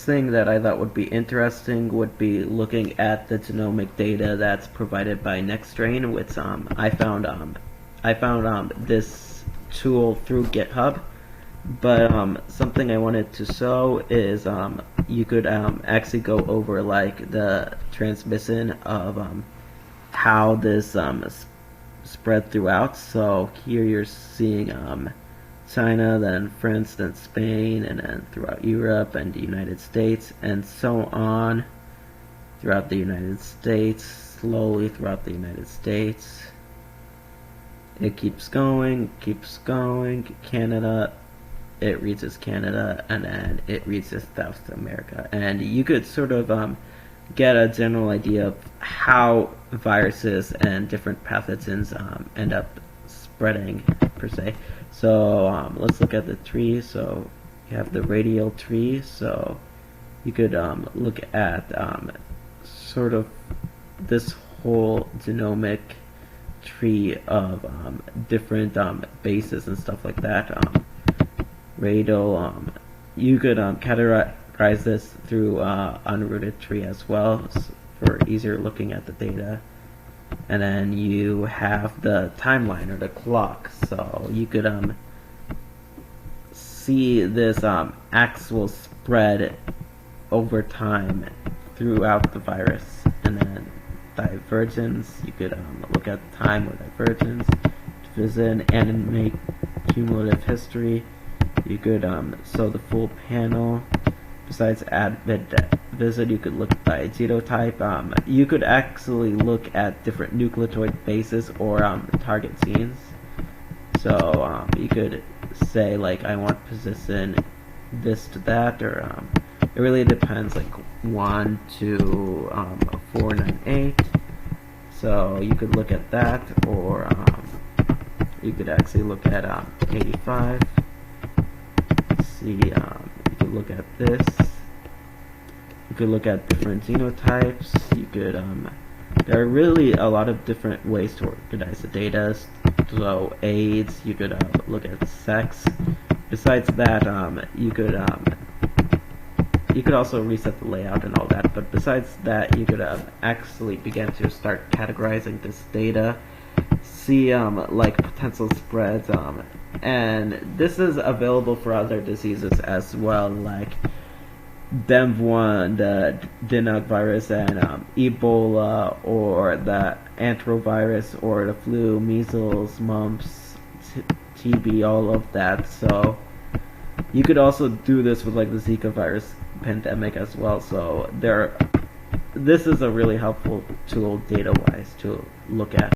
thing that I thought would be interesting would be looking at the genomic data that's provided by Nextstrain, which I found this tool through GitHub. But something I wanted to show is you could actually go over like the transmission of how this spread throughout. So here you're seeing China, then France, then Spain, and then throughout Europe and the United States, and so on throughout the United States, slowly throughout the United States. It keeps going, Canada, it reaches Canada, and then it reaches South America. And you could sort of get a general idea of how viruses and different pathogens end up spreading, per se. So let's look at the tree. So you have the radial tree. So you could look at sort of this whole genomic tree of different bases and stuff like that. Radial, you could categorize this through unrooted tree as well for easier looking at the data. And then you have the timeline or the clock, so you could see this actual spread over time throughout the virus. And then divergence, you could look at time or divergence, division, animate cumulative history. You could show the full panel. Besides visit, you could look by genotype. You could actually look at different nucleotide bases or target genes. So you could say like I want position this to that, or it really depends, like 1 to 498. So you could look at that, or you could actually look at 85. See, you could look at this. You could look at different genotypes. You could there are really a lot of different ways to organize the data. So AIDS, you could look at sex. Besides that, you could also reset the layout and all that. But besides that, you could actually begin to start categorizing this data, see like potential spreads, and this is available for other diseases as well, like DEMV1, the Dinnog virus, and Ebola, or the anthrovirus, or the flu, measles, mumps, TB, all of that. So you could also do this with like the Zika virus pandemic as well. So this is a really helpful tool data-wise to look at.